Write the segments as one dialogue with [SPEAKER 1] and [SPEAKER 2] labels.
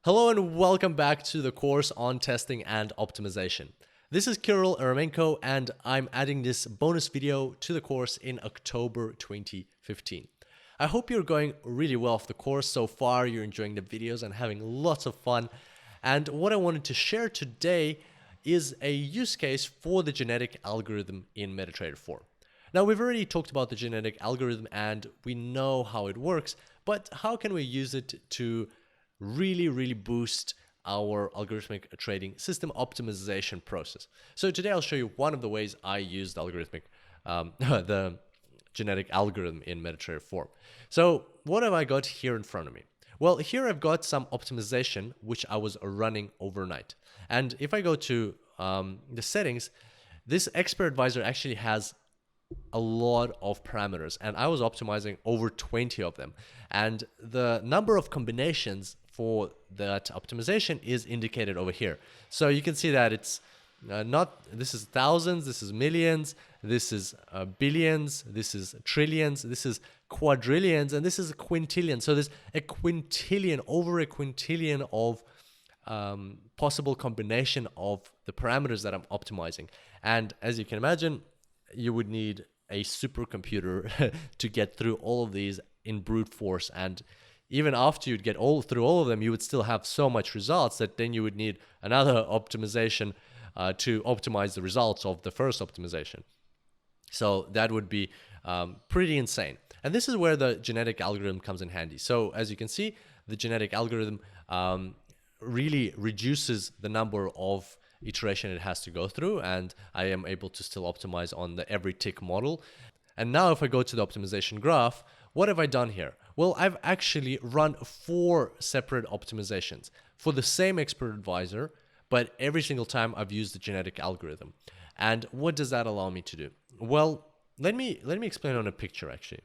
[SPEAKER 1] Hello and welcome back to the course on testing and optimization. This is Kirill Eremenko and I'm adding this bonus video to the course in October 2015. I hope you're going really well with the course so far, you're enjoying the videos and having lots of fun. And what I wanted to share today is a use case for the genetic algorithm in MetaTrader 4. Now, we've already talked about the genetic algorithm and we know how it works, but how can we use it to really boost our algorithmic trading system optimization process? So today I'll show you one of the ways I use the the genetic algorithm in MetaTrader 4. So what have I got here in front of me? Well, here I've got some optimization which I was running overnight. And if I go to the settings, this expert advisor actually has a lot of parameters and I was optimizing over 20 of them, and the number of combinations for that optimization is indicated over here. So you can see that it's this is thousands, this is millions, this is billions, this is trillions, this is quadrillions, and this is a quintillion. So there's a quintillion, over a quintillion of possible combination of the parameters that I'm optimizing. And as you can imagine, you would need a supercomputer to get through all of these in brute force, and even after you'd get through all of them, you would still have so much results that then you would need another optimization to optimize the results of the first optimization. So that would be pretty insane. And this is where the genetic algorithm comes in handy. So as you can see, the genetic algorithm really reduces the number of iteration it has to go through, and I am able to still optimize on the every tick model. And now if I go to the optimization graph, what have I done here? Well, I've actually run 4 separate optimizations for the same expert advisor, but every single time I've used the genetic algorithm. And what does that allow me to do? Well, let me explain on a picture actually.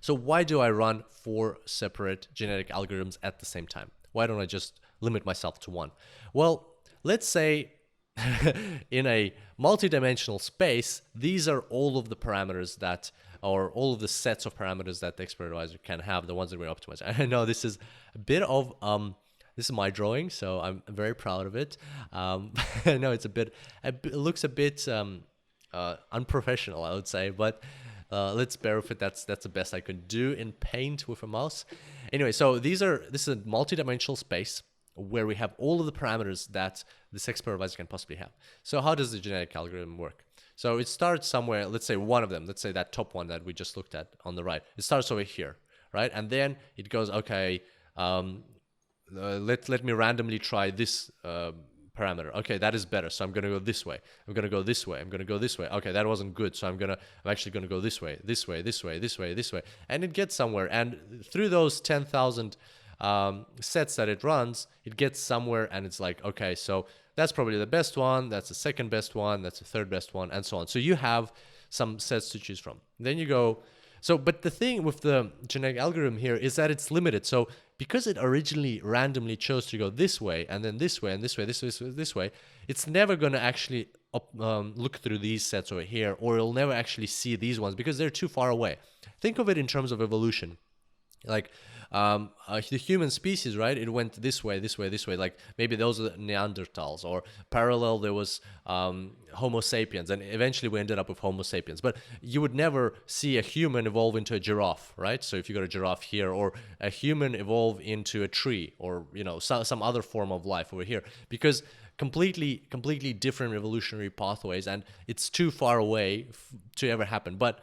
[SPEAKER 1] So why do I run 4 separate genetic algorithms at the same time? Why don't I just limit myself to one? Well, let's say in a multi-dimensional space, these are all of the parameters that, or all of the sets of parameters that the expert advisor can have, the ones that we're optimizing. I know this is a bit of, this is my drawing, so I'm very proud of it. I know it's it looks a bit unprofessional, I would say, but let's bear with it. That's the best I could do in Paint with a mouse. Anyway, so this is a multi-dimensional space where we have all of the parameters that this expert advisor can possibly have. So how does the genetic algorithm work? So it starts somewhere, let's say one of them, let's say that top one that we just looked at on the right. It starts over here, right? And then it goes, okay, let me randomly try this parameter. Okay, that is better, so I'm going to go this way. I'm going to go this way. I'm going to go this way. Okay, that wasn't good, so I'm actually going to go this way, this way, this way, this way, this way. And it gets somewhere. And through those 10,000 sets that it runs, it gets somewhere, and it's like, okay, so that's probably the best one, that's the second best one, that's the third best one, and so on. So you have some sets to choose from. Then you go, but the thing with the genetic algorithm here is that it's limited. So because it originally randomly chose to go this way, and then this way, and this way, this way, it's never going to actually look through these sets over here, or it'll never actually see these ones because they're too far away. Think of it in terms of evolution. Like the human species, right? It went this way, this way, this way. Like maybe those are the Neanderthals, or parallel there was Homo sapiens, and eventually we ended up with Homo sapiens. But you would never see a human evolve into a giraffe, right? So if you got a giraffe here, or a human evolve into a tree, or some other form of life over here, because completely different evolutionary pathways, and it's too far away to ever happen. But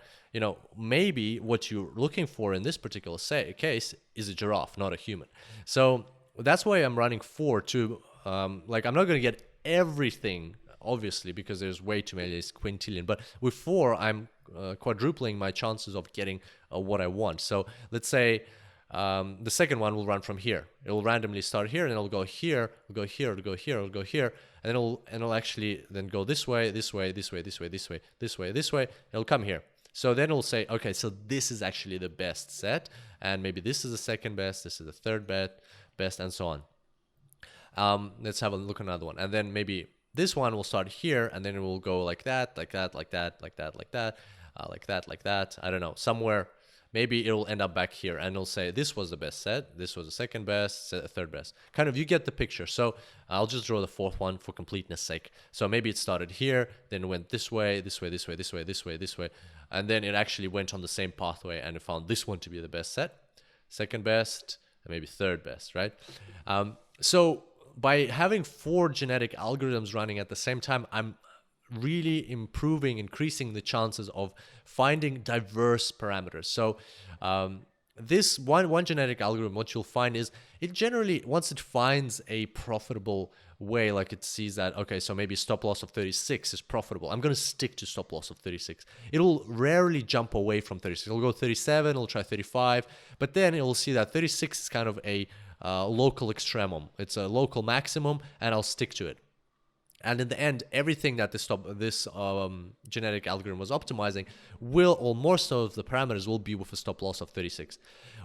[SPEAKER 1] maybe what you're looking for in this particular case is a giraffe, not a human. So that's why I'm running 4 to, like, I'm not going to get everything, obviously, because there's way too many, it's quintillion. But with 4, I'm quadrupling my chances of getting what I want. So let's say the second one will run from here. It will randomly start here, and it'll go here, it'll go here, it'll go here, it'll go here, and it'll actually then go this way, this way, this way, this way, this way, this way, this way. It'll come here. So then it'll say, okay, so this is actually the best set, and maybe this is the second best, this is the third best, and so on. Let's have a look at another one, and then maybe this one will start here, and then it will go like that, like that, like that, like that, like that, like that, like that. I don't know, somewhere maybe it'll end up back here and it'll say this was the best set, this was the second best, third best. Kind of, you get the picture. So I'll just draw the fourth one for completeness sake. So maybe it started here, then it went this way, this way, this way, this way, this way, this way, and then it actually went on the same pathway and it found this one to be the best set, second best, and maybe third best, right? So by having 4 genetic algorithms running at the same time, I'm really increasing the chances of finding diverse parameters. So this one genetic algorithm, what you'll find is it generally, once it finds a profitable way, like it sees that, okay, so maybe stop loss of 36 is profitable, I'm going to stick to stop loss of 36. It'll rarely jump away from 36. It'll go 37, it'll try 35, but then it'll see that 36 is kind of a local extremum. It's a local maximum, and I'll stick to it. And in the end, everything that this genetic algorithm was optimizing or most of the parameters will be with a stop loss of 36.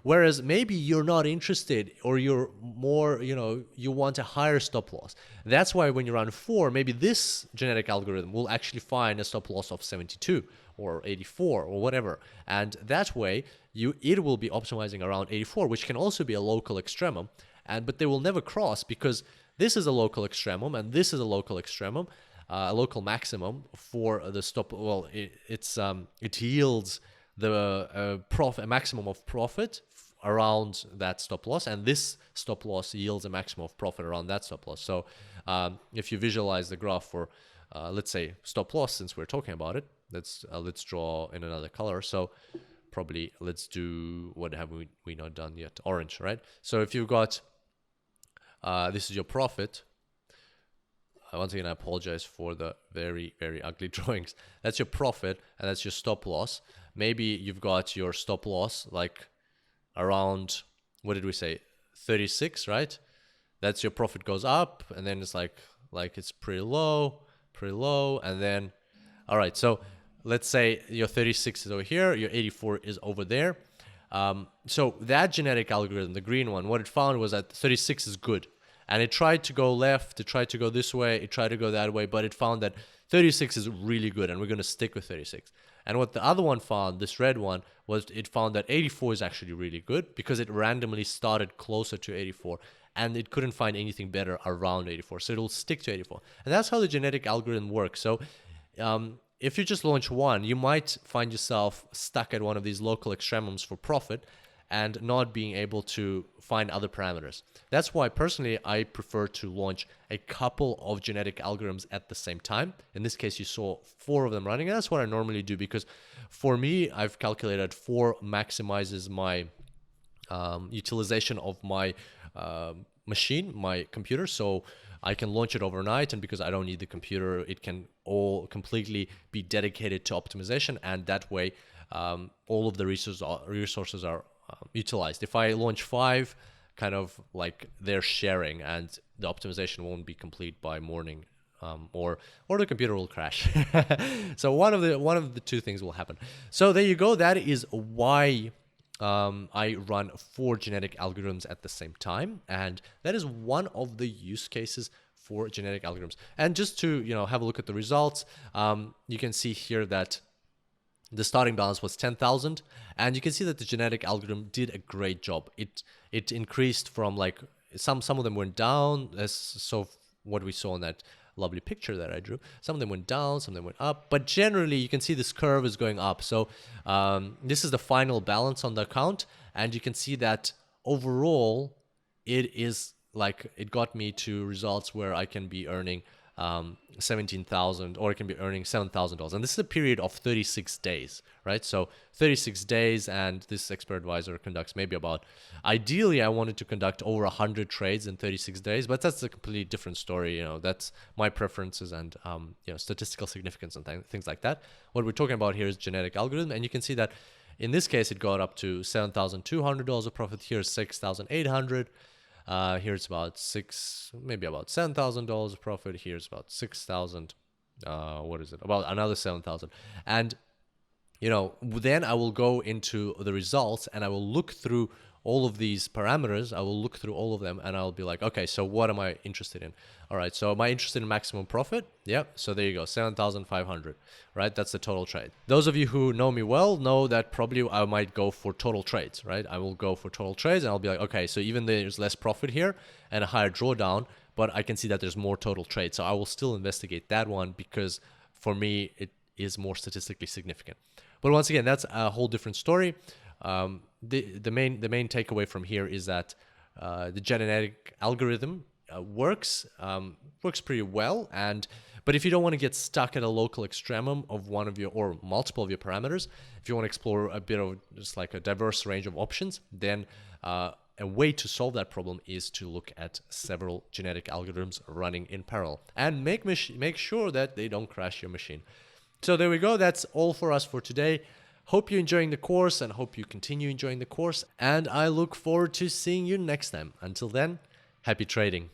[SPEAKER 1] Whereas maybe you're not interested, or you're more, you want a higher stop loss. That's why when you run 4, maybe this genetic algorithm will actually find a stop loss of 72 or 84 or whatever. And that way, it will be optimizing around 84, which can also be a local extremum. But they will never cross, because this is a local extremum, and this is a local extremum, a local maximum for the stop. Well, it yields the a maximum of profit around that stop loss, and this stop loss yields a maximum of profit around that stop loss. So if you visualize the graph for, let's say, stop loss, since we're talking about it, let's draw in another color. So probably let's do, what have we not done yet? Orange, right? So if you've got this is your profit. Once again, I apologize for the very, very ugly drawings. That's your profit, and that's your stop loss. Maybe you've got your stop loss like around, what did we say, 36, right? That's your profit goes up, and then it's like it's pretty low, and then, all right, so let's say your 36 is over here, your 84 is over there. So that genetic algorithm, the green one, what it found was that 36 is good. And it tried to go left, it tried to go this way, it tried to go that way, but it found that 36 is really good, and we're going to stick with 36. And what the other one found, this red one, was it found that 84 is actually really good, because it randomly started closer to 84, and it couldn't find anything better around 84. So it'll stick to 84. And that's how the genetic algorithm works. So if you just launch one, you might find yourself stuck at one of these local extremums for profit, and not being able to find other parameters. That's why personally I prefer to launch a couple of genetic algorithms at the same time. In this case, you saw 4 of them running, and that's what I normally do, because for me, I've calculated 4 maximizes my utilization of my machine, my computer, so I can launch it overnight, and because I don't need the computer, it can all completely be dedicated to optimization, and that way all of the resources are utilized. If I launch 5, kind of like they're sharing, and the optimization won't be complete by morning, or the computer will crash. So one of the 2 things will happen. So there you go. That is why I run 4 genetic algorithms at the same time, and that is one of the use cases for genetic algorithms. And just to have a look at the results, you can see here that the starting balance was 10,000, and you can see that the genetic algorithm did a great job. It increased from, like, some of them went down, so what we saw in that lovely picture that I drew. Some of them went down, some of them went up, but generally you can see this curve is going up. So this is the final balance on the account, and you can see that overall it is like, it got me to results where I can be earning 17,000, or it can be earning $7,000, and this is a period of 36 days, right? So 36 days, and this expert advisor conducts maybe about, ideally I wanted to conduct over 100 trades in 36 days, but that's a completely different story. That's my preferences and statistical significance and things like that. What we're talking about here is genetic algorithm, and you can see that in this case it got up to $7,200 of profit. Here's 6,800. Here's about maybe about $7,000 of profit. Here's about 6,000. What is it? About another 7,000. And then I will go into the results, and I will look through all of these parameters, I will look through all of them and I'll be like, okay, so what am I interested in? All right, so am I interested in maximum profit? Yep, so there you go, 7,500, right? That's the total trade. Those of you who know me well know that probably I might go for total trades, right? I will go for total trades and I'll be like, okay, so even there's less profit here and a higher drawdown, but I can see that there's more total trades. So I will still investigate that one because for me, it is more statistically significant. But once again, that's a whole different story. The main takeaway from here is that the genetic algorithm works pretty well, but if you don't want to get stuck at a local extremum of one of your or multiple of your parameters, if you want to explore a bit of just like a diverse range of options, then a way to solve that problem is to look at several genetic algorithms running in parallel and make sure that they don't crash your machine. So there we go. That's all for us for today. Hope you're enjoying the course and hope you continue enjoying the course. And I look forward to seeing you next time. Until then, happy trading.